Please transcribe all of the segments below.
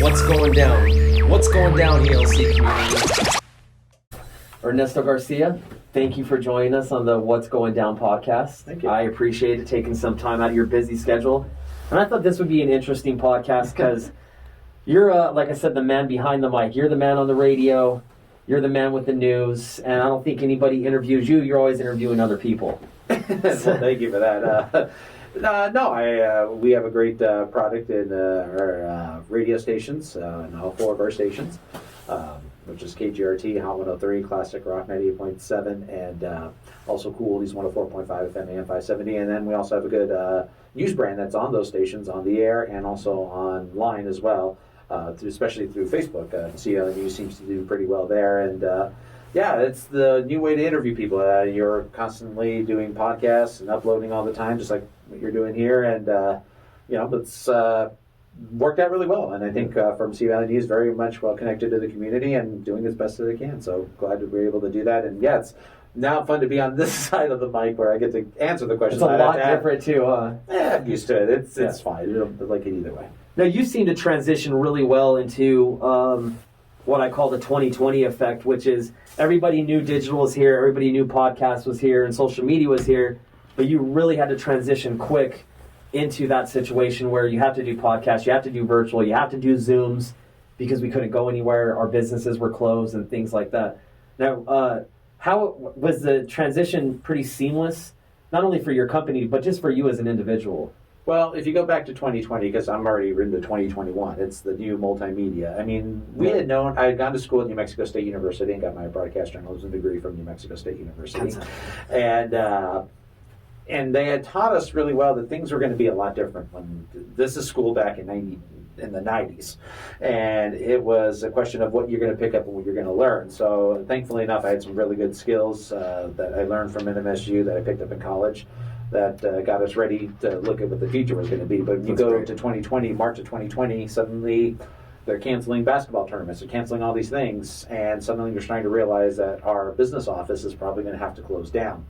What's going down? What's going down, ELC community? Ernesto Garcia, thank you for joining us on the What's Going Down podcast. Thank you. I appreciate it, taking some time out of your busy schedule. And I thought this would be an interesting podcast because you're, like I said, the man behind the mic. You're the man on the radio. You're the man with the news. And I don't think anybody interviews you. You're always interviewing other people. Well, thank you for that. We have a great product in our radio stations, in all four of our stations, which is KGRT, Hot 103, Classic Rock 98.7, and also Cool Oldies 104.5 FM AM 570. And then we also have a good news brand that's on those stations, on the air, and also online as well, especially through Facebook. CL News seems to do pretty well there, and yeah, it's the new way to interview people. You're constantly doing podcasts and uploading all the time, just like what you're doing here, and it's worked out really well. And I think from Sea Valley News, very much well connected to the community and doing as best as they can. So glad that we're able to do that. And yeah, it's now fun to be on this side of the mic where I get to answer the questions. It's a lot different too, huh? Yeah, I'm used to it. It's fine. I don't like it either way. Now, you seem to transition really well into what I call the 2020 effect, which is everybody knew digital was here, everybody knew podcast was here, and social media was here, but you really had to transition quick into that situation where you have to do podcasts, you have to do virtual, you have to do Zooms because we couldn't go anywhere, our businesses were closed and things like that. Now, how was the transition pretty seamless, not only for your company, but just for you as an individual? Well, if you go back to 2020, because I'm already into 2021, it's the new multimedia. I mean, I had gone to school at New Mexico State University and got my broadcast journalism degree from New Mexico State University. And they had taught us really well that things were going to be a lot different when this is school back in the 90s. And it was a question of what you're going to pick up and what you're going to learn. So thankfully enough, I had some really good skills that I learned from NMSU that I picked up in college that got us ready to look at what the future was going to be. But when you go to 2020, March of 2020, suddenly they're canceling basketball tournaments, they're canceling all these things, and suddenly you're starting to realize that our business office is probably going to have to close down.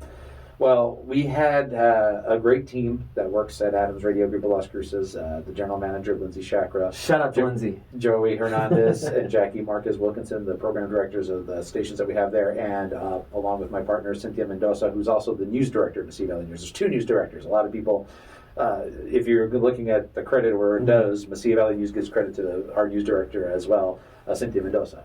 Well, we had a great team that works at Adams Radio Group of Las Cruces, the general manager, Lindsay Chakra. Shout out to Lindsay. Joey Hernandez and Jackie Marquez Wilkinson, the program directors of the stations that we have there, and along with my partner, Cynthia Mendoza, who's also the news director of Sea Valley News. There's two news directors. A lot of people, if you're looking at the credit where it does, Sea Valley News gives credit to our news director as well, Cynthia Mendoza.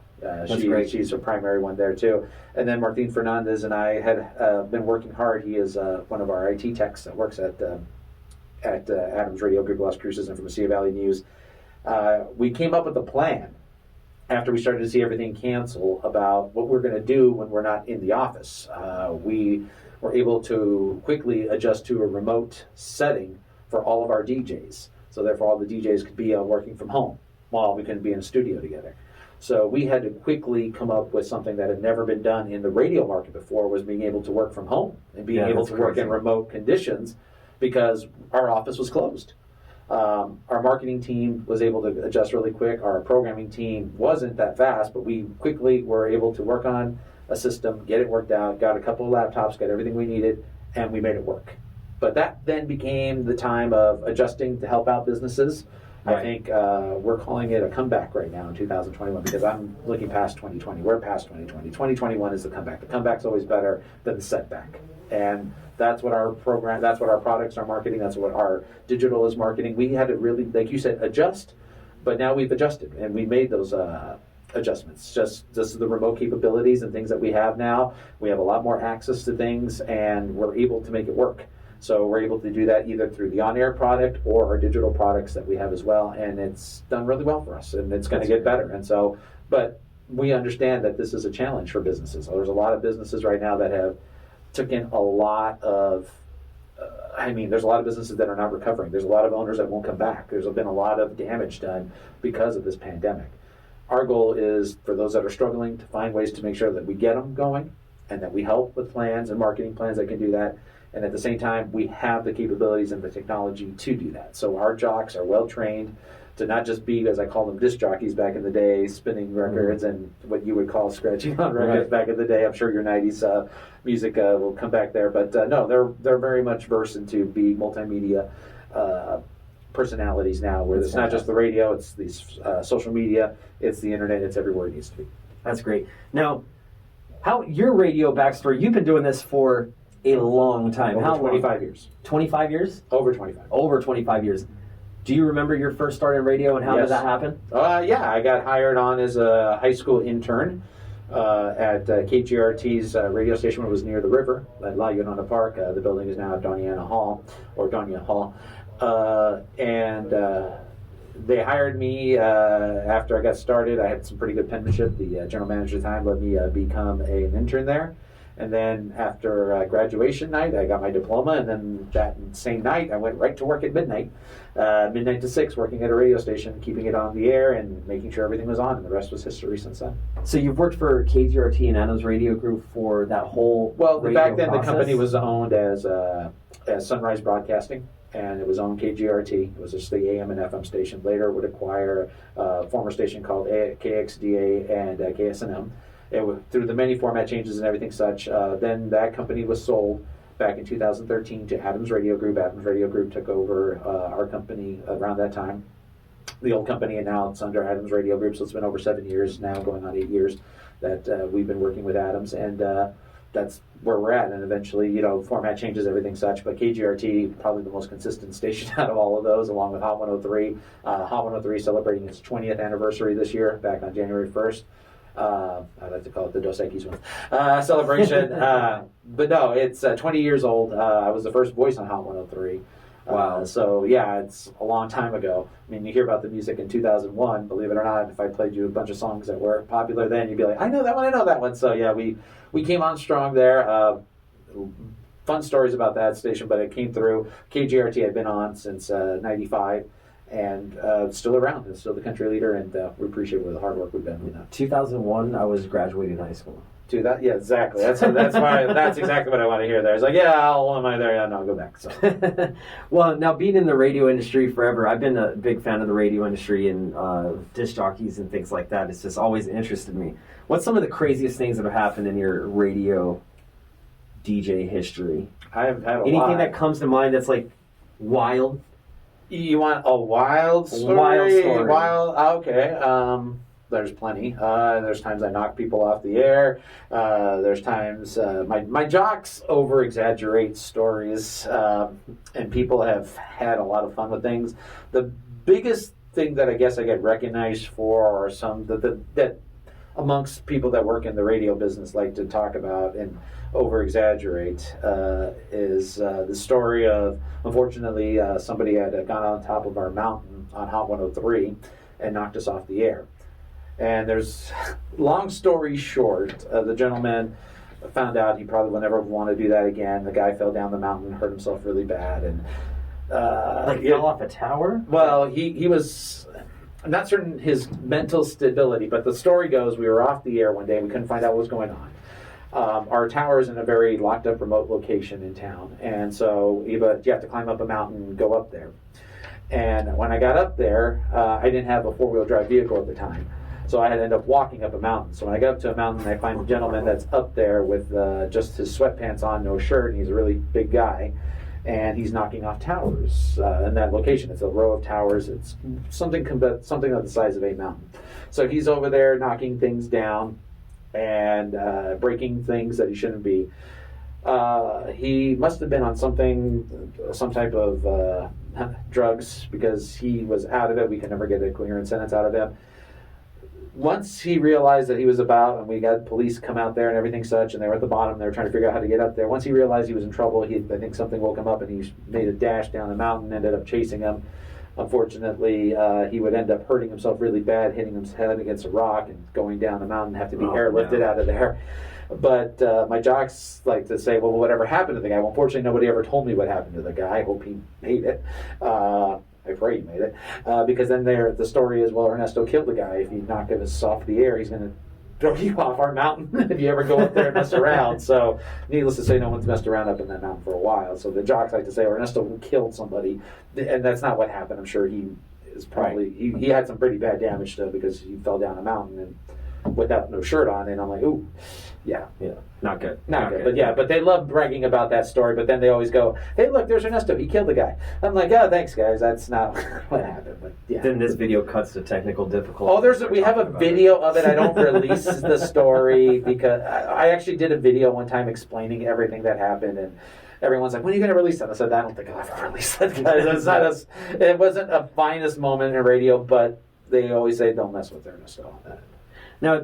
She's a primary one there too. And then Martin Fernandez and I had been working hard. He is one of our IT techs that works at Adams Radio Group Las Cruces and from Sea Valley News. We came up with a plan after we started to see everything cancel about what we're going to do when we're not in the office. We were able to quickly adjust to a remote setting for all of our DJs. So therefore all the DJs could be working from home while we couldn't be in a studio together. So we had to quickly come up with something that had never been done in the radio market before, was being able to work from home and being able to work in remote conditions because our office was closed. Our marketing team was able to adjust really quick. Our programming team wasn't that fast, but we quickly were able to work on a system, get it worked out, got a couple of laptops, got everything we needed, and we made it work. But that then became the time of adjusting to help out businesses. Right. I think we're calling it a comeback right now in 2021 because I'm looking past 2020. We're past 2020. 2021 is the comeback. The comeback's always better than the setback. And that's what our program, that's what our products are marketing, that's what our digital is marketing. We had to really, like you said, adjust, but now we've adjusted and we made those adjustments. Just the remote capabilities and things that we have now. We have a lot more access to things and we're able to make it work. So we're able to do that either through the on-air product or our digital products that we have as well, and it's done really well for us, and it's going to get better. And so, but we understand that this is a challenge for businesses. So there's a lot of businesses right now that have taken a lot of, there's a lot of businesses that are not recovering. There's a lot of owners that won't come back. There's been a lot of damage done because of this pandemic. Our goal is for those that are struggling to find ways to make sure that we get them going and that we help with plans and marketing plans that can do that. And at the same time, we have the capabilities and the technology to do that. So our jocks are well trained to not just be, as I call them, disc jockeys back in the day, spinning records and what you would call scratching on records back in the day. I'm sure your 90s music will come back there. But no, they're very much versed into being multimedia personalities now, where it's not just the radio, it's these social media, it's the internet, it's everywhere it needs to be. That's great. Now, how your radio backstory? You've been doing this for a long time. Over 25 years. 25 years? Over 25. Over 25 years. Do you remember your first start in radio, and how did that happen? Yeah, I got hired on as a high school intern at KGRT's radio station when it was near the river at La Llorona Park. The building is now at Doña Hall, or Doña Hall. And they hired me after I got started. I had some pretty good penmanship. The general manager at the time let me become an intern there. And then after graduation night, I got my diploma, and then that same night, I went right to work at midnight to 6, working at a radio station, keeping it on the air and making sure everything was on, and the rest was history since then. So you've worked for KGRT and Adams Radio Group for that whole back then process? The company was owned as Sunrise Broadcasting, and it was owned KGRT. It was just the AM and FM station. Later, it would acquire a former station called KXDA and KSNM. Through the many format changes and everything such, then that company was sold back in 2013 to Adams Radio Group. Adams Radio Group took over our company around that time, the old company, and now it's under Adams Radio Group. So it's been over 7 years now, going on 8 years that we've been working with Adams, and that's where we're at. And eventually, format changes, everything such. But KGRT, probably the most consistent station out of all of those, along with Hot 103. Hot 103 celebrating its 20th anniversary this year, back on January 1st. I like to call it the Dos Equis one celebration. But no, it's 20 years old. I was the first voice on Hot 103. Wow. So yeah, it's a long time ago. I mean, you hear about the music in 2001, believe it or not. If I played you a bunch of songs that were popular then, you'd be like, I know that one. So yeah, we came on strong there. Fun stories about that station, but it came through. KGRT had been on since 95. And still around, and still the country leader, and we appreciate the hard work we've done. 2001, I was graduating high school. Yeah, exactly. That's exactly what I want to hear. There, it's like, yeah, how old am I there? Yeah, no, I'll go back. So, well, now being in the radio industry forever, I've been a big fan of the radio industry and disc jockeys and things like that. It's just always interested me. What's some of the craziest things that have happened in your radio DJ history? I've had anything that comes to mind that's like wild. You want a wild story? Okay. There's plenty. There's times I knock people off the air. There's times my jocks over-exaggerate stories, and people have had a lot of fun with things. The biggest thing that I guess I get recognized for are some that amongst people that work in the radio business like to talk about and over-exaggerate is the story of, unfortunately, somebody had gone on top of our mountain on Hot 103 and knocked us off the air. And there's, long story short, the gentleman found out he probably will never want to do that again. The guy fell down the mountain, hurt himself really bad, and fell off a tower? Well, he was... I'm not certain his mental stability, but the story goes we were off the air one day and we couldn't find out what was going on. Our tower is in a very locked up remote location in town, and so you have to climb up a mountain and go up there. And when I got up there, I didn't have a 4-wheel drive vehicle at the time, so I had to end up walking up a mountain. So when I got up to a mountain, I find a gentleman that's up there with just his sweatpants on, no shirt, and he's a really big guy. And he's knocking off towers in that location. It's a row of towers. It's something of the size of a mountain. So he's over there knocking things down and breaking things that he shouldn't be. He must have been on some type of drugs, because he was out of it. We could never get a coherent sentence out of him. Once he realized that he was about, and we got police come out there and everything such, and they were at the bottom, they were trying to figure out how to get up there. Once he realized he was in trouble, I think something woke him up, and he made a dash down the mountain, ended up chasing him. Unfortunately, he would end up hurting himself really bad, hitting his head against a rock, and going down the mountain, have to be airlifted out of there. But my jocks like to say, well, whatever happened to the guy? Well, unfortunately, nobody ever told me what happened to the guy. I hope he made it. I pray he made it. Because then the story is, well, Ernesto killed the guy. If you knock us off the air, he's going to throw you off our mountain if you ever go up there and mess around. So, needless to say, no one's messed around up in that mountain for a while. So the jocks like to say, Ernesto killed somebody. And that's not what happened. I'm sure he is probably, he had some pretty bad damage to him because he fell down a mountain and without no shirt on, and I'm like, ooh, yeah. Not good. Not good. But they love bragging about that story, but then they always go, hey, look, there's Ernesto, he killed the guy. I'm like, oh, thanks, guys, that's not what happened, but yeah. Then this video cuts to technical difficulties. Oh, we have a video of it. I don't release the story because I actually did a video one time explaining everything that happened, and everyone's like, when are you going to release that? I said, I don't think I'll ever release that, guys. It wasn't a finest moment in radio, but they always say, don't mess with Ernesto. Now,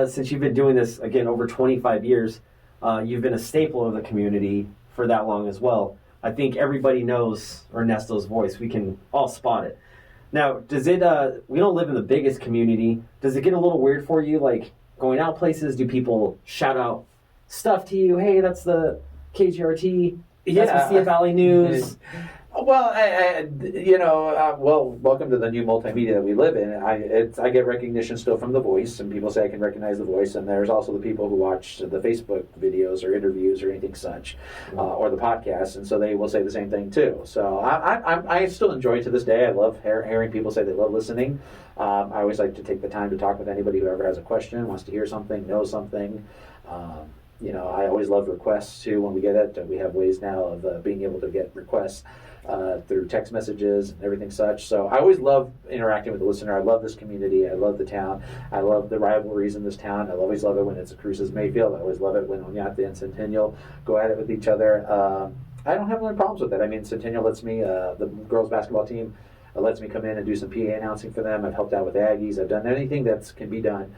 since you've been doing this, again, over 25 years, you've been a staple of the community for that long as well. I think everybody knows Ernesto's voice. We can all spot it. Now, does it, we don't live in the biggest community. Does it get a little weird for you, like going out places? Do people shout out stuff to you? Hey, that's the KGRT, SBC Valley News. Well, welcome to the new multimedia that we live in. I get recognition still from the voice, and people say I can recognize the voice. And there's also the people who watch the Facebook videos or interviews or anything such, or the podcasts, and so they will say the same thing too. So I still enjoy it to this day. I love hearing people say they love listening. I always like to take the time to talk with anybody who ever has a question, wants to hear something, know something. I always love requests too when we get it. We have ways now of being able to get requests through text messages and everything such. So I always love interacting with the listener. I love this community. I love the town. I love the rivalries in this town. I always love it when it's a Cruces Mayfield. I always love it when Oñate and Centennial go at it with each other. I don't have any problems with that. I mean, Centennial lets me, the girls basketball team, lets me come in and do some PA announcing for them. I've helped out with Aggies. I've done anything that can be done.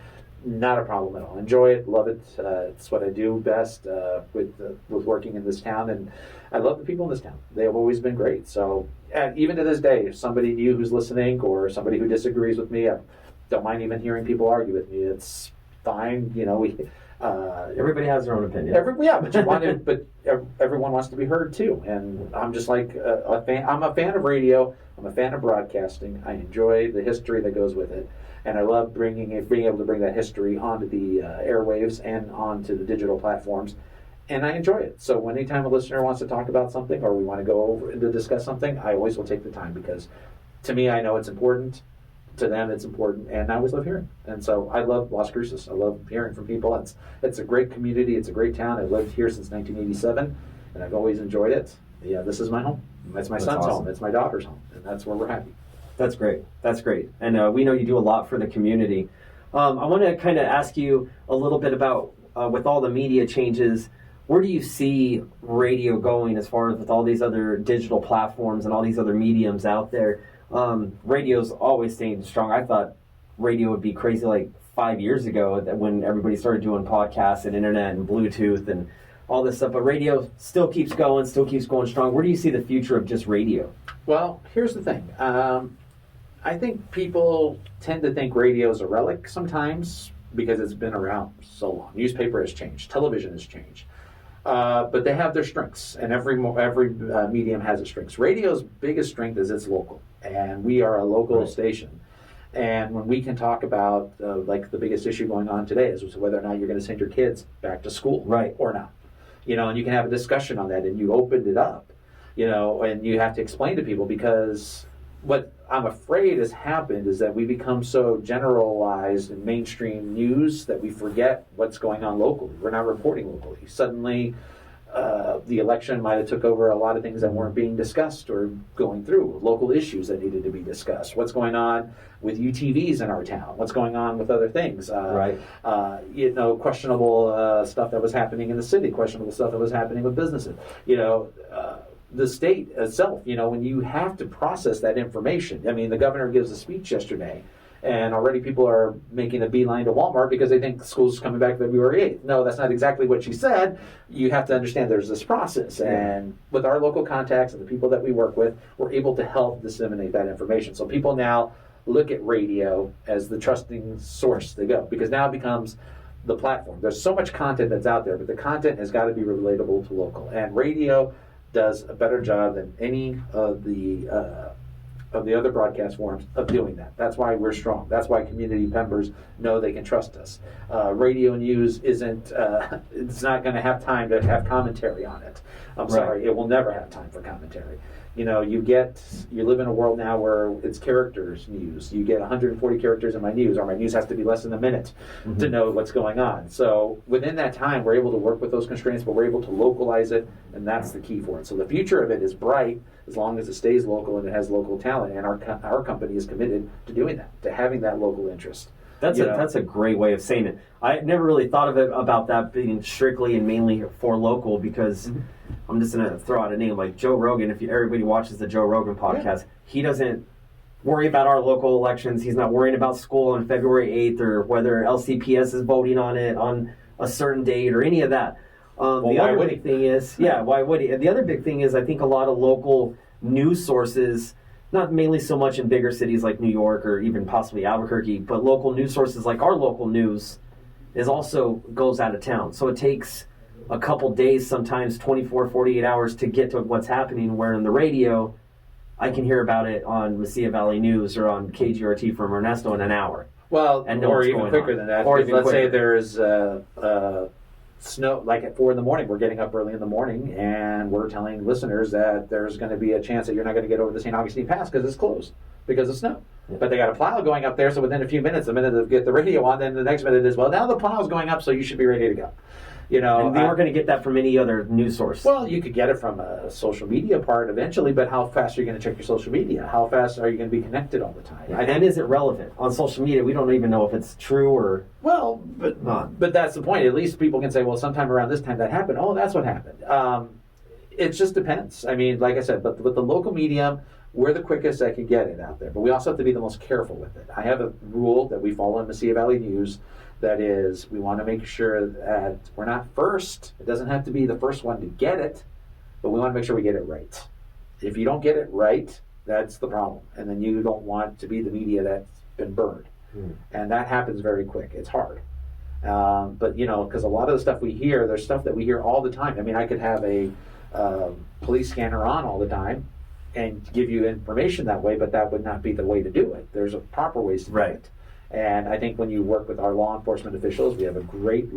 Not a problem at all. Enjoy it, love it. It's what I do best with working in this town, and I love the people in this town. They have always been great. So, and even to this day, if somebody new who's listening or somebody who disagrees with me, I don't mind even hearing people argue with me. It's fine. Everybody has their own opinion. But everyone wants to be heard too. And I'm just like a fan. I'm a fan of radio. I'm a fan of broadcasting. I enjoy the history that goes with it. And I love being able to bring that history onto the airwaves and onto the digital platforms. And I enjoy it. So anytime a listener wants to talk about something or we want to go over to discuss something, I always will take the time because to me, I know it's important. To them, it's important. And I always love hearing. And so I love Las Cruces. I love hearing from people. It's a great community. It's a great town. I've lived here since 1987, and I've always enjoyed it. Yeah, this is my home. That's my son's home. It's my daughter's home. And that's where we're happy. That's great. That's great. And we know you do a lot for the community. I want to kind of ask you a little bit about, with all the media changes, where do you see radio going as far as with all these other digital platforms and all these other mediums out there? Radio's always staying strong. I thought radio would be crazy like 5 years ago when everybody started doing podcasts and internet and Bluetooth and all this stuff. But radio still keeps going strong. Where do you see the future of just radio? Well, here's the thing. I think people tend to think radio is a relic sometimes because it's been around so long. Newspaper has changed. Television has changed. But they have their strengths, and every medium has its strengths. Radio's biggest strength is it's local, and we are a local station. And when we can talk about, like the biggest issue going on today is whether or not you're going to send your kids back to school or not. And you can have a discussion on that, and you opened it up, and you have to explain to people because what I'm afraid has happened is that we become so generalized in mainstream news that we forget what's going on locally. We're not reporting locally. Suddenly, the election might have took over a lot of things that weren't being discussed or going through, local issues that needed to be discussed. What's going on with UTVs in our town? What's going on with other things? Questionable stuff that was happening in the city, questionable stuff that was happening with businesses. The state itself, when you have to process that information. I mean, the governor gives a speech yesterday, and already people are making a beeline to Walmart because they think school's coming back February 8th. No, that's not exactly what she said. You have to understand there's this process. And with our local contacts and the people that we work with, we're able to help disseminate that information. So people now look at radio as the trusting source to go because now it becomes the platform. There's so much content that's out there, but the content has got to be relatable to local. And radio does a better job than any of the other broadcast forms of doing that. That's why we're strong. That's why community members know they can trust us. Radio news isn't, it's not going to have time to have commentary on it. I'm sorry, it will never have time for commentary. You know, you live in a world now where it's characters news. You get 140 characters in my news, or my news has to be less than a minute to know what's going on. So within that time, we're able to work with those constraints, but we're able to localize it, and that's the key for it. So the future of it is bright as long as it stays local and it has local talent, and our company is committed to doing that, to having that local interest. That's a great way of saying it. I never really thought of it about that being strictly and mainly for local, because I'm just going to throw out a name like Joe Rogan. If everybody watches the Joe Rogan podcast, he doesn't worry about our local elections. He's not worrying about school on February 8th or whether LCPS is voting on it on a certain date or any of that. The other big thing is, why would he? And the other big thing is, I think a lot of local news sources, not mainly so much in bigger cities like New York or even possibly Albuquerque, but local news sources like our local news is also goes out of town. So it takes a couple days, sometimes 24, 48 hours to get to what's happening, where in the radio, I can hear about it on Mesilla Valley News or on KGRT from Ernesto in an hour. Well, and or even quicker than that. Or even let's quicker. say there's snow, like at 4 in the morning, we're getting up early in the morning, and we're telling listeners that there's going to be a chance that you're not going to get over the St. Augustine Pass because it's closed because of snow. Yeah. But they got a plow going up there, so within a few minutes, the minute they get the radio on, then the next minute is, well, now the plow's going up, so you should be ready to go. You know, and they weren't going to get that from any other news source. Well, you could get it from a social media part eventually, but how fast are you going to check your social media? How fast are you going to be connected all the time? And is it relevant? On social media, we don't even know if it's true or not. But that's the point. At least people can say, well, sometime around this time that happened. Oh, that's what happened. It just depends. I mean, like I said, but with the local medium, we're the quickest that can get it out there. But we also have to be the most careful with it. I have a rule that we follow in Mesilla Valley News. That is, we want to make sure that we're not first. It doesn't have to be the first one to get it, but we want to make sure we get it right. If you don't get it right, that's the problem. And then you don't want to be the media that's been burned. And that happens very quick. It's hard. But, you know, because a lot of the stuff we hear, there's stuff that we hear all the time. I mean, I could have a police scanner on all the time and give you information that way, but that would not be the way to do it. There's a proper ways to do it. And I think when you work with our law enforcement officials, we have a great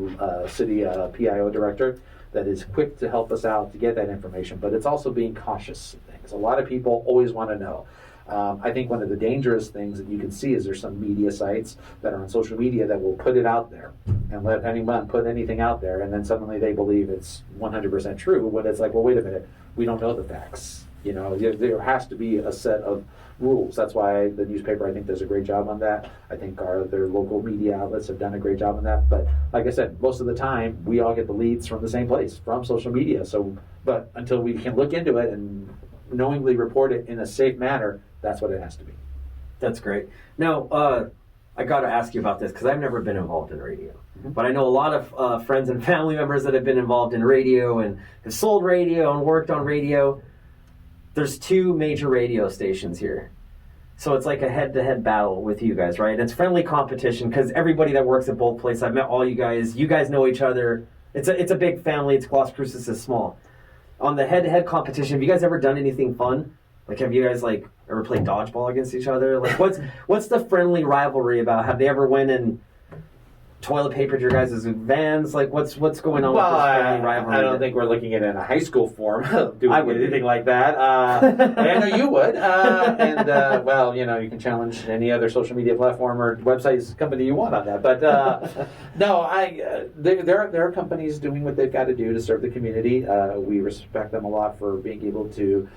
city PIO director that is quick to help us out to get that information. But it's also being cautious of things. A lot of people always want to know. I think one of the dangerous things that you can see is there's some media sites that are on social media that will put it out there and let anyone put anything out there, and then suddenly they believe it's 100% true. When it's like, well, wait a minute, we don't know the facts. You know, there has to be a set of rules. That's why the newspaper, I think, does a great job on that. I think their local media outlets have done a great job on that. But like I said, most of the time, we all get the leads from the same place, from social media. So, but until we can look into it and knowingly report it in a safe manner, that's what it has to be. That's great. Now, I got to ask you about this because I've never been involved in radio. But I know a lot of friends and family members that have been involved in radio and have sold radio and worked on radio. There's 2 major radio stations here. So it's like a head-to-head battle with you guys, right? And it's friendly competition because everybody that works at both places, I've met all you guys. You guys know each other. It's a big family. It's Las Cruces is small. On the head-to-head competition, have you guys ever done anything fun? Like, have you guys, like, ever played dodgeball against each other? Like, what's the friendly rivalry about? Have they ever went and toilet papered your guys' vans? Like, what's going on with this friendly rivalry? I don't think we're looking at it in a high school form of doing anything like that. I know you would. Well, you know, you can challenge any other social media platform or website company you want on that. But no, there are companies doing what they've got to do to serve the community. We respect them a lot for being able to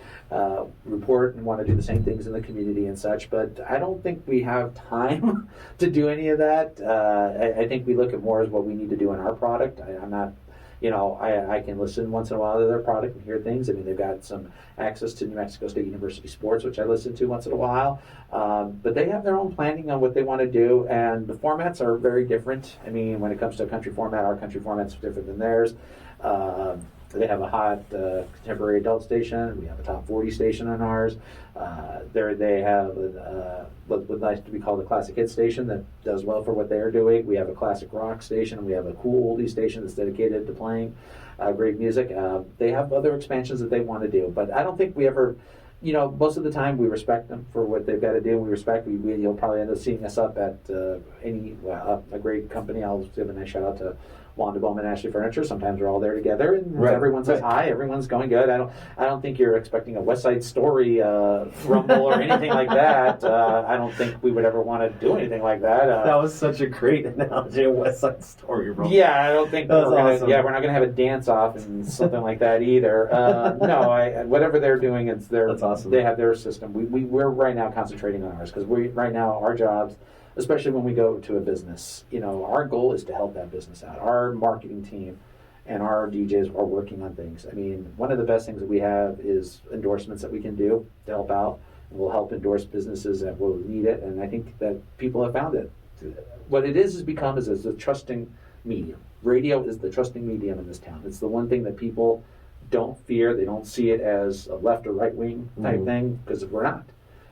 report and want to do the same things in the community and such, but I don't think we have time to do any of that. I think we look at more as what we need to do in our product. I'm not, you know, I can listen once in a while to their product and hear things. I mean, they've got some access to New Mexico State University sports, which I listen to once in a while, but they have their own planning on what they want to do, and the formats are very different. I mean, when it comes to a country format, our country format's different than theirs. They have a hot contemporary adult station. We have a top 40 station on ours. They have what would like to be called a classic hit station that does well for what they are doing. We have a classic rock station. We have a cool oldie station that's dedicated to playing great music. They have other expansions that they want to do, but I don't think we ever. You know, most of the time we respect them for what they've got to do. You'll probably end up seeing us up at a great company. I'll give a nice shout out to Wanda Bowman Ashley Furniture. Sometimes we're all there together, and Right. everyone says hi. Everyone's going good. I don't think you're expecting a West Side Story rumble or anything like that. I don't think we would ever want to do anything like that. That was such a great analogy of West Side Story, bro. Yeah, I don't think That was we're gonna, awesome. yeah, we're not going to have a dance off and something like that either. No, whatever they're doing, That's awesome. They have their system. We're right now concentrating on ours because right now our jobs, especially when we go to a business, our goal is to help that business out. Our marketing team and our DJs are working on things. I mean, one of the best things that we have is endorsements that we can do to help out. We'll help endorse businesses that will need it, and I think that people have found it. What it is become is a trusting medium. Radio is the trusting medium in this town. It's the one thing that people don't fear. They don't see it as a left or right wing type thing, because we're not.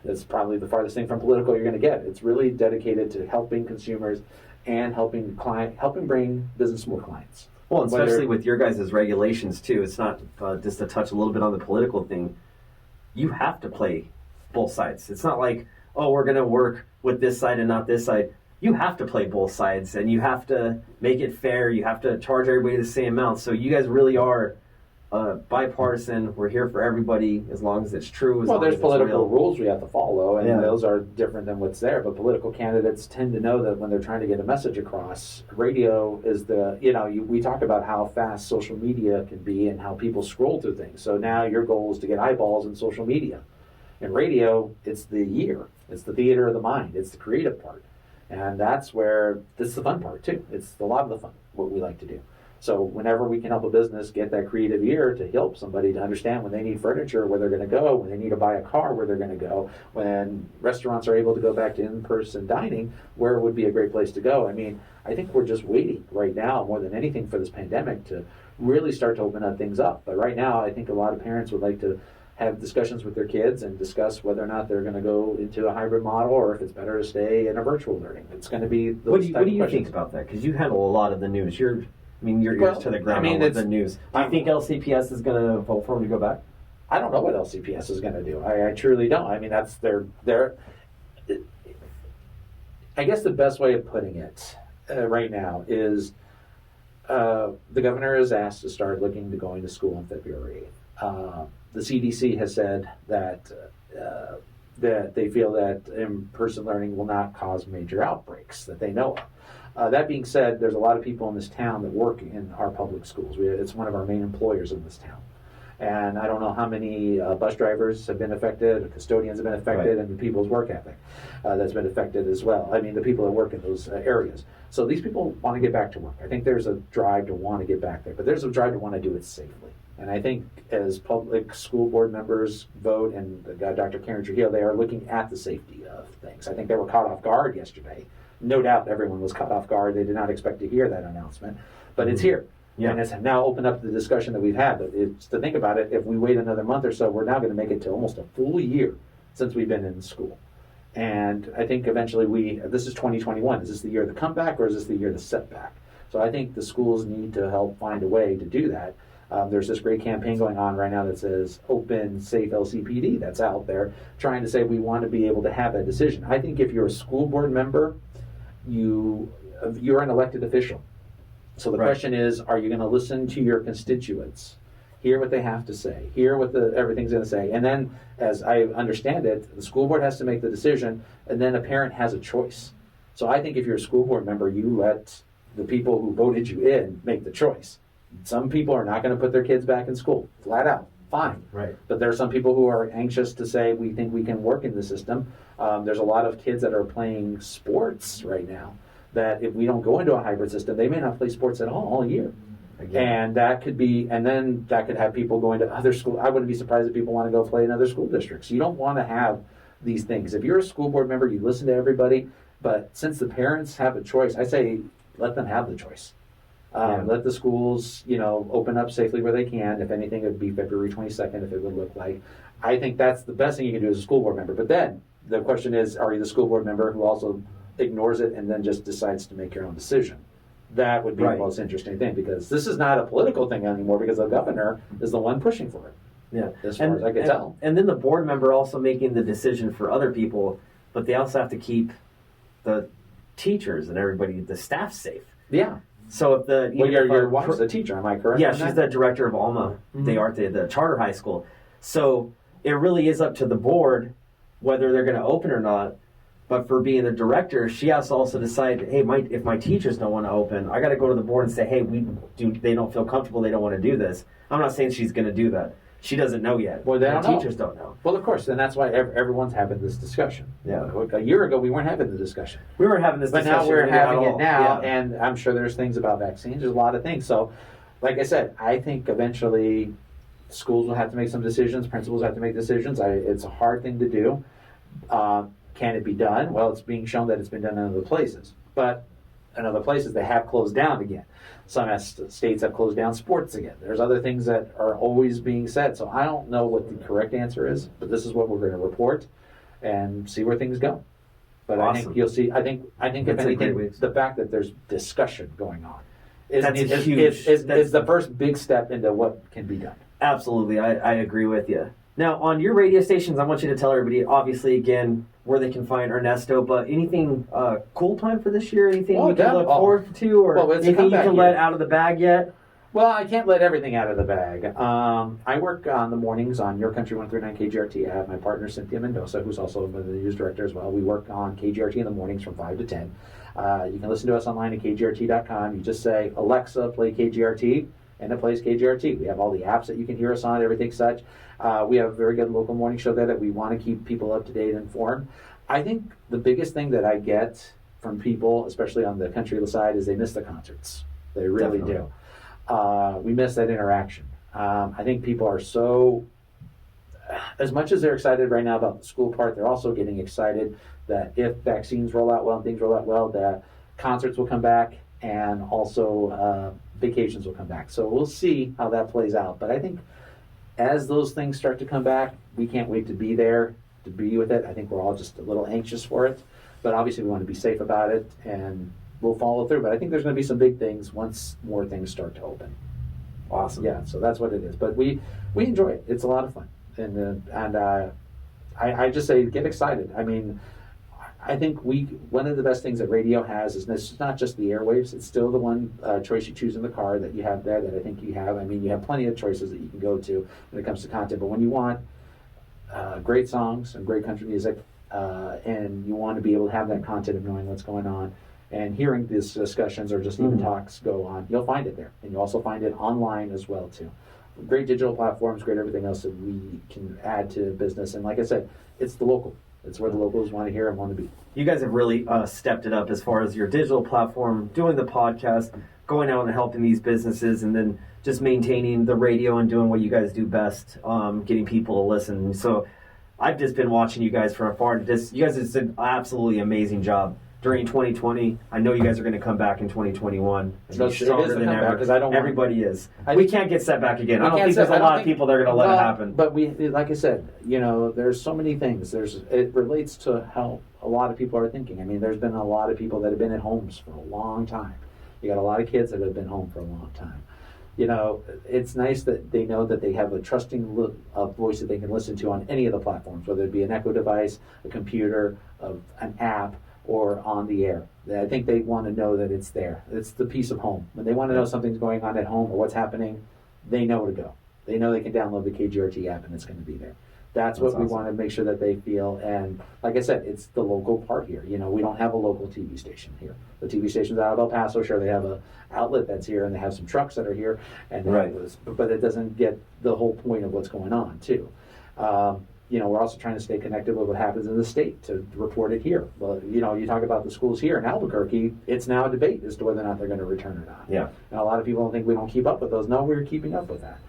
It's probably the farthest thing from political you're going to get. It's really dedicated to helping consumers and helping bring business more clients. Well, especially with your guys' regulations too. It's not just to touch a little bit on the political thing. You have to play both sides. It's not like, oh, we're going to work with this side and not this side. You have to play both sides, and you have to make it fair. You have to charge everybody the same amount. So you guys really are bipartisan. We're here for everybody, as long as it's true. Well, there's political rules we have to follow, and Yeah. those are different than what's there. But political candidates tend to know that when they're trying to get a message across, radio is we talk about how fast social media can be and how people scroll through things. So now your goal is to get eyeballs in social media. In radio, it's the ear. It's the theater of the mind. It's the creative part. And that's where this is the fun part too. It's a lot of the fun, what we like to do. So whenever we can help a business get that creative ear to help somebody to understand when they need furniture, where they're going to go, when they need to buy a car, where they're going to go, when restaurants are able to go back to in-person dining, where would be a great place to go. I mean, I think we're just waiting right now more than anything for this pandemic to really start to open up things up. But right now, I think a lot of parents would like to have discussions with their kids and discuss whether or not they're going to go into a hybrid model or if it's better to stay in a virtual learning. It's going to be those What do type of you questions. think about that? Because you handle a lot of the news. You're ears to the ground with the news. Do you think LCPS is going to vote for him to go back? I don't know what LCPS is going to do. I truly don't. I mean, that's their. I guess the best way of putting it right now is the governor is asked to start looking to going to school in February. The CDC has said that they feel that in-person learning will not cause major outbreaks that they know of. That being said, there's a lot of people in this town that work in our public schools. It's one of our main employers in this town. And I don't know how many bus drivers have been affected, custodians have been affected, Right. and the people's work ethic that's been affected as well. I mean, the people that work in those areas. So these people want to get back to work. I think there's a drive to want to get back there, but there's a drive to want to do it safely. And I think as public school board members vote, and Dr. Karen Trujillo, they are looking at the safety of things. I think they were caught off guard yesterday. No doubt everyone was caught off guard. They did not expect to hear that announcement, but it's here. Yeah. And it's now opened up the discussion that we've had. But it's to think about it, if we wait another month or so, we're now going to make it to almost a full year since we've been in school. And I think eventually this is 2021. Is this the year of the comeback, or is this the year of the setback? So I think the schools need to help find a way to do that. There's this great campaign going on right now that says Open, Safe LCPD that's out there trying to say we want to be able to have that decision. I think if you're a school board member, you're an elected official. So the question is, are you going to listen to your constituents, hear what they have to say, hear what everything's going to say, and then, as I understand it, the school board has to make the decision, and then a parent has a choice. So I think if you're a school board member, you let the people who voted you in make the choice. Some people are not going to put their kids back in school, flat out. Fine. Right. But there are some people who are anxious to say, we think we can work in the system. There's a lot of kids that are playing sports right now that if we don't go into a hybrid system, they may not play sports at all year. And that could have people going to other schools. I wouldn't be surprised if people want to go play in other school districts. You don't want to have these things. If you're a school board member, you listen to everybody. But since the parents have a choice, I say let them have the choice. Let the schools, open up safely where they can. If anything, it would be February 22nd if it would look like. I think that's the best thing you can do as a school board member. But then the question is, are you the school board member who also ignores it and then just decides to make your own decision? That would be the most interesting thing, because this is not a political thing anymore, because the governor is the one pushing for it. Yeah. As far as I can tell. And then the board member also making the decision for other people, but they also have to keep the teachers and everybody, the staff safe. Yeah. So if the Well, your wife's a teacher, am I correct? yeah, on she's that? the director of Alma de Arte, the charter high school. So it really is up to the board whether they're going to open or not. But for being the director, she has to also decide, hey, if my teachers don't want to open, I got to go to the board and say, hey, they don't feel comfortable, they don't want to do this. I'm not saying she's going to do that. She doesn't know yet. Well, the teachers don't know. Well, of course, and that's why everyone's having this discussion. Yeah. A year ago, we weren't having the discussion. We weren't having this But discussion. now we're really having at it all. now, Yeah. and I'm sure there's things about vaccines. There's a lot of things. So, like I said, I think eventually schools will have to make some decisions. Principals have to make decisions. It's a hard thing to do. Can it be done? Well, it's being shown that it's been done in other places. But in other places, they have closed down again. Some states have closed down sports again. There's other things that are always being said. So I don't know what the correct answer is, but this is what we're going to report and see where things go. But Awesome. I think you'll see. I think if That's a great anything, way. the fact that there's discussion going on That's is huge. is the first big step into what can be done. Absolutely, I agree with you. Now, on your radio stations, I want you to tell everybody, obviously, again, where they can find Ernesto, but anything cool planned for this year? Anything we can look forward to? Or Well, it's a anything you comeback can year. let out of the bag yet? Well, I can't let everything out of the bag. I work on the mornings on Your Country 139 KGRT. I have my partner Cynthia Mendoza, who's also the news director as well. We work on KGRT in the mornings from 5 to 10. You can listen to us online at kgrt.com. You just say, Alexa, play KGRT, and it plays KGRT. We have all the apps that you can hear us on, everything such. We have a very good local morning show there that we want to keep people up to date and informed. I think the biggest thing that I get from people, especially on the country side, is they miss the concerts. They really do. We miss that interaction. I think people are so, as much as they're excited right now about the school part, they're also getting excited that if vaccines roll out well and things roll out well, that concerts will come back and also vacations will come back. So we'll see how that plays out. But I think as those things start to come back, we can't wait to be there, to be with it. I think we're all just a little anxious for it. But obviously we want to be safe about it, and we'll follow through. But I think there's going to be some big things once more things start to open. Awesome. Yeah, so that's what it is. But we enjoy it. It's a lot of fun. And I just say get excited. I mean, I think one of the best things that radio has is it's not just the airwaves. It's still the one choice you choose in the car that you have there that I think you have. I mean, you have plenty of choices that you can go to when it comes to content. But when you want great songs and great country music, and you want to be able to have that content of knowing what's going on and hearing these discussions or just even talks go on, you'll find it there. And you'll also find it online as well, too. Great digital platforms, great everything else that we can add to business. And like I said, it's the local. It's where the locals want to hear and want to be. You guys have really stepped it up as far as your digital platform, doing the podcast, going out and helping these businesses, and then just maintaining the radio and doing what you guys do best, getting people to listen. So I've just been watching you guys from afar. You guys have done an absolutely amazing job during 2020. I know you guys are going to come back in 2021 and be stronger than ever. Because I don't want, everybody is. We can't get set back again. I don't think there's a lot of people that are going to let it happen. But like I said, there's so many things. It relates to how a lot of people are thinking. I mean, there's been a lot of people that have been at homes for a long time. You got a lot of kids that have been home for a long time. It's nice that they know that they have a trusting voice that they can listen to on any of the platforms, whether it be an Echo device, a computer, an app, or on the air. I think they want to know that it's there. It's the peace of home. When they want to know something's going on at home or what's happening, they know where to go. They know they can download the KGRT app and it's going to be there. That's what we want to make sure that they feel. And like I said, it's the local part here. We don't have a local TV station here. The TV station's out of El Paso. Sure, they have an outlet that's here and they have some trucks that are here. And but it doesn't get the whole point of what's going on, too. We're also trying to stay connected with what happens in the state to report it here. Well, you talk about the schools here in Albuquerque, it's now a debate as to whether or not they're going to return or not. Yeah. And a lot of people don't think we don't keep up with those. No, we're keeping up with that.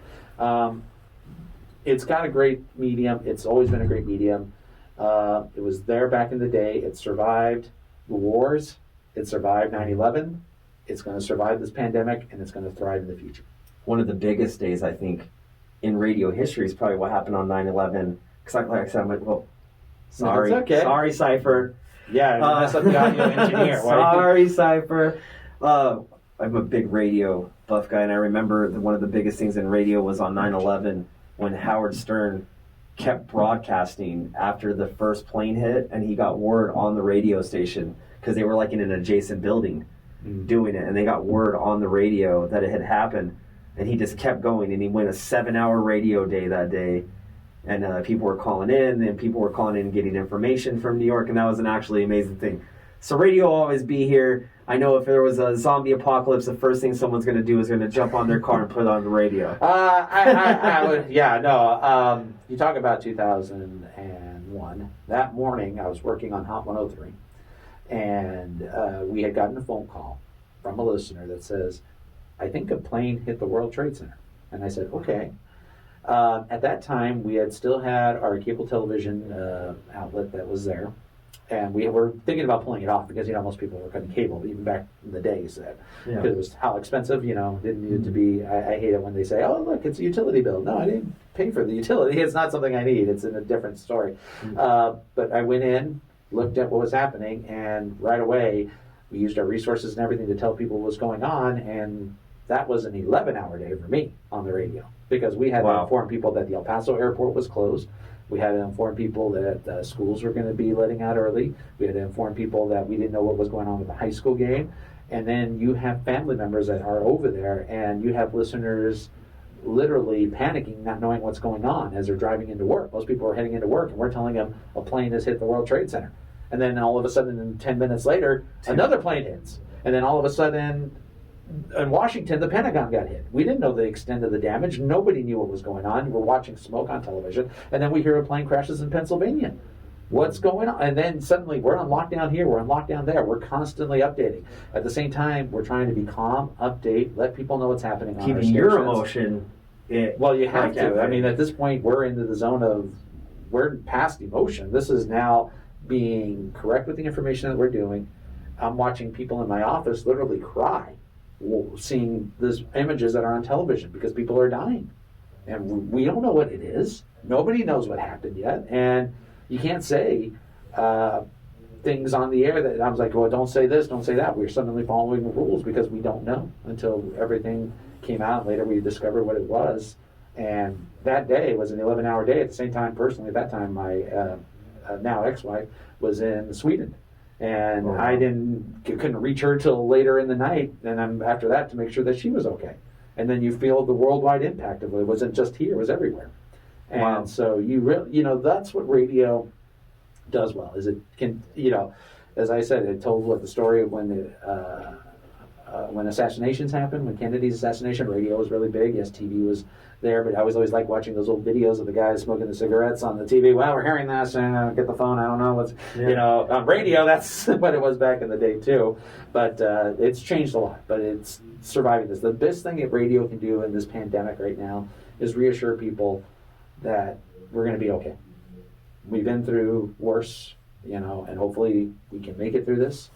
It's got a great medium. It's always been a great medium. It was there back in the day. It survived the wars. It survived 9/11. It's going to survive this pandemic, and it's going to thrive in the future. One of the biggest days, I think, in radio history is probably what happened on 9/11. Because like I said, I'm like, well, sorry. It's okay. Sorry, Cypher. Yeah, that's like the audio engineer. Sorry, Cypher. I'm a big radio buff guy, and I remember one of the biggest things in radio was on 9/11 when Howard Stern kept broadcasting after the first plane hit, and he got word on the radio station because they were like in an adjacent building. doing it, and they got word on the radio that it had happened, and he just kept going, and he went a 7-hour radio day that day, and people were calling in, and people were calling in and getting information from New York, and that was an actually amazing thing. So radio will always be here. I know if there was a zombie apocalypse, the first thing someone's going to do is going to jump on their car and put it on the radio. I would, you talk about 2001. That morning, I was working on Hot 103, and we had gotten a phone call from a listener that says, I think a plane hit the World Trade Center. And I said, okay. At that time, we had still had our cable television outlet that was there. And we were thinking about pulling it off because, most people were cutting cable, even back in the days. Because it was how expensive, didn't need it to be. I hate it when they say, oh, look, it's a utility bill. No, I didn't pay for the utility. It's not something I need. It's in a different story. But I went in, looked at what was happening, and right away, we used our resources and everything to tell people what was going on. And that was an 11-hour day for me on the radio because we had to inform people that the El Paso airport was closed. We had to inform people that schools were going to be letting out early. We had to inform people that we didn't know what was going on with the high school game. And then you have family members that are over there, and you have listeners literally panicking, not knowing what's going on as they're driving into work. Most people are heading into work, and we're telling them a plane has hit the World Trade Center. And then all of a sudden, 10 minutes later, another plane hits. And then all of a sudden, in Washington, the Pentagon got hit. We didn't know the extent of the damage. Nobody knew what was going on. We're watching smoke on television, and then we hear a plane crashes in Pennsylvania. What's going on? And then suddenly we're on lockdown here, we're on lockdown there. We're constantly updating. At the same time, we're trying to be calm, update, let people know what's happening on our Keeping your emotion. Well, you have to. I mean, at this point, we're into the zone of, we're past emotion. This is now being correct with the information that we're doing. I'm watching people in my office literally cry seeing these images that are on television because people are dying. And we don't know what it is. Nobody knows what happened yet. And you can't say things on the air that I was like, well, don't say this, don't say that. We're suddenly following the rules because we don't know until everything came out. Later we discovered what it was. And that day was an 11-hour day. At the same time, personally, at that time, my now ex-wife was in Sweden. And I couldn't reach her till later in the night, and I'm after that to make sure that she was okay. And then you feel the worldwide impact of it. It wasn't just here; it was everywhere. And so you really, that's what radio does well. Is it can, as I said, it told the story of when assassinations happened, when Kennedy's assassination. Radio was really big. Yes, TV was there, but I was always like watching those old videos of the guys smoking the cigarettes on the TV. Well, we're hearing this, and get the phone. I don't know what's, on radio. That's what it was back in the day too. But it's changed a lot. But it's surviving this. The best thing that radio can do in this pandemic right now is reassure people that we're going to be okay. We've been through worse, and hopefully we can make it through this.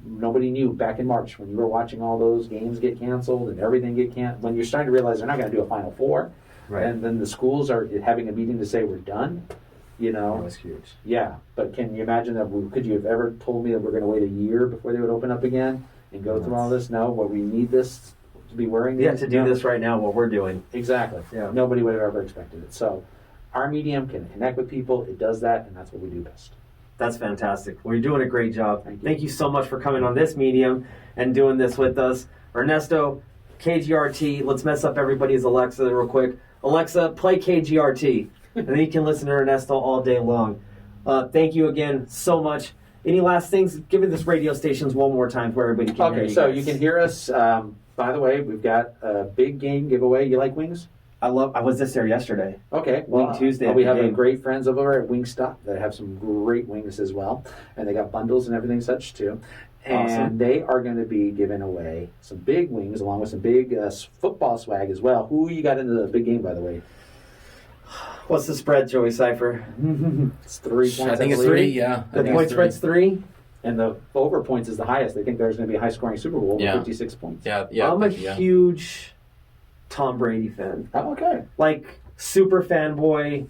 Nobody knew back in March when you were watching all those games get canceled and everything get canceled. When you're starting to realize they're not going to do a Final Four, and then the schools are having a meeting to say we're done. That was huge. Yeah, but can you imagine that? Could you have ever told me that we're going to wait a year before they would open up again and go through all this? No, we need this to be wearing. Yeah, to do this right now, what we're doing. Exactly. Yeah. Nobody would have ever expected it. So, our medium can connect with people. It does that, and that's what we do best. That's fantastic. Well, you're doing a great job. Thank you so much for coming on this medium and doing this with us. Ernesto, KGRT. Let's mess up everybody's Alexa real quick. Alexa, play KGRT. And then you can listen to Ernesto all day long. Thank you again so much. Any last things? Give me this radio stations one more time where everybody can hear you. Okay, so you can hear us. By the way, we've got a big game giveaway. You like wings? I was just there yesterday. Okay, well, Wing Tuesday. We have great friends over at Wingstop that have some great wings as well, and they got bundles and everything such too. And awesome. They are going to be giving away some big wings along with some big football swag as well. Who you got into the big game, by the way? What's the spread, Joey Cypher? It's 3 points. I think it's 3. Yeah, the point spread's 3. And the over points is the highest. They think there's going to be a high-scoring Super Bowl with 56 points. Yeah. I'm a huge Tom Brady fan. Oh, okay. Like, super fanboy.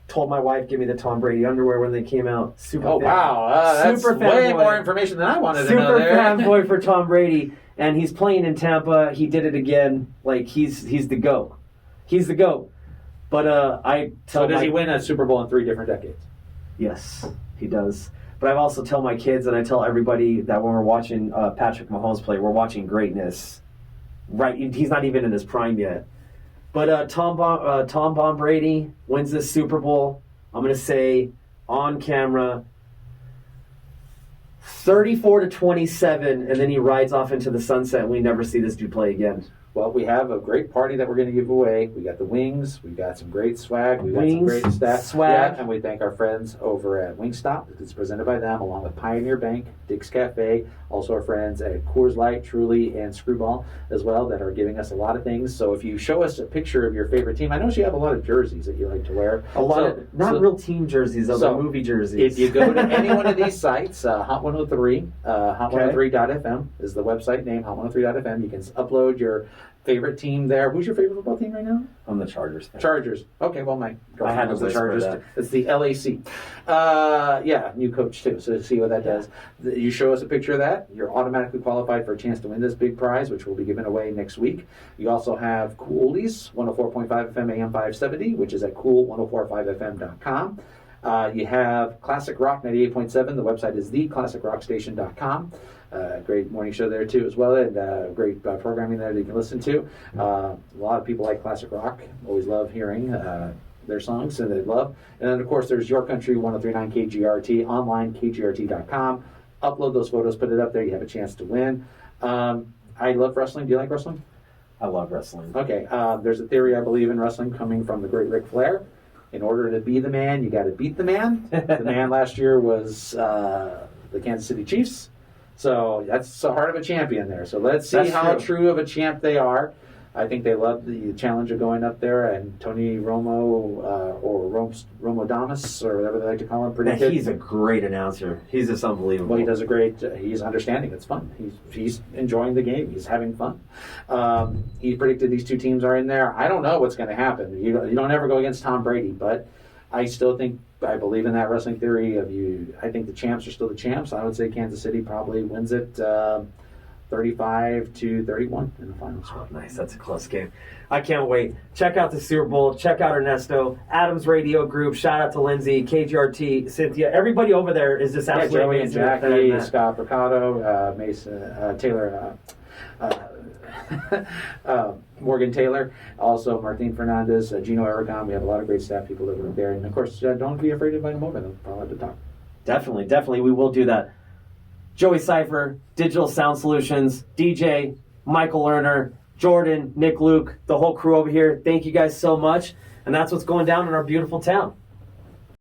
Told my wife, give me the Tom Brady underwear when they came out. Super fan. Wow. That's super way fanboy. More information than I wanted to know Super there. fanboy for Tom Brady. And he's playing in Tampa. He did it again. Like, he's the GOAT. He's the GOAT. But I tell So does he win a Super Bowl in 3 different decades? Yes, he does. But I also tell my kids and I tell everybody that when we're watching Patrick Mahomes play, we're watching greatness. Right, he's not even in his prime yet. But Tom Brady wins this Super Bowl. I'm going to say on camera, 34-27, and then he rides off into the sunset, and we never see this dude play again. Well, we have a great party that we're going to give away. We got the wings. We got some great swag. We got some great stuff. Swag. Yeah, and we thank our friends over at Wingstop. It's presented by them, along with Pioneer Bank, Dick's Cafe, also our friends at Coors Light, Truly, and Screwball as well that are giving us a lot of things. So if you show us a picture of your favorite team, I know you have a lot of jerseys that you like to wear. Not real team jerseys, though, they're movie jerseys. If you go to any one of these sites, Hot 103, hot103.fm is the website name, hot103.fm. You can upload your favorite team there. Who's your favorite football team right now? I'm the Chargers fan. Chargers. Okay, well, my I had girlfriend was to the Chargers. that. It's the LAC. Yeah, new coach too. So see what that does. You show us a picture of that, you're automatically qualified for a chance to win this big prize, which will be given away next week. You also have Cool Oldies, 104.5 FM AM 570, which is at cool1045fm.com. You have Classic Rock 98.7. The website is theclassicrockstation.com. Great morning show there too as well, and great programming there that you can listen to. A lot of people like classic rock, always love hearing their songs and they love. And then of course there's Your Country 103.9 KGRT, online kgrt.com. Upload those photos, put it up there, you have a chance to win. I love wrestling. Do you like wrestling? I love wrestling. Okay, there's a theory I believe in wrestling coming from the great Ric Flair. In order to be the man, you got to beat the man. The man last year was the Kansas City Chiefs. So that's the heart of a champion there. So let's see how true of a champ they are. I think they love the challenge of going up there, and Tony Romo or Romodamus or whatever they like to call him predicted. He's a great announcer. He's just unbelievable. Well, he does a great. He's understanding. It's fun. He's enjoying the game. He's having fun. He predicted these two teams are in there. I don't know what's going to happen. You don't ever go against Tom Brady, but I still think I believe in that wrestling theory of you. I think the champs are still the champs. I would say Kansas City probably wins it 35-31 in the finals. Oh, nice. That's a close game. I can't wait. Check out the Super Bowl. Check out Ernesto, Adams Radio Group. Shout out to Lindsay, KGRT, Cynthia. Everybody over there is just absolutely Joey and Jackie, Scott Picado, Mason, Taylor, Morgan Taylor, also Martin Fernandez, Gino Aragon. We have a lot of great staff people that work there. And of course, don't be afraid to invite them over. They'll probably have to talk. Definitely. We will do that. Joey Cypher, Digital Sound Solutions, DJ, Michael Lerner, Jordan, Nick Luke, the whole crew over here. Thank you guys so much. And that's what's going down in our beautiful town.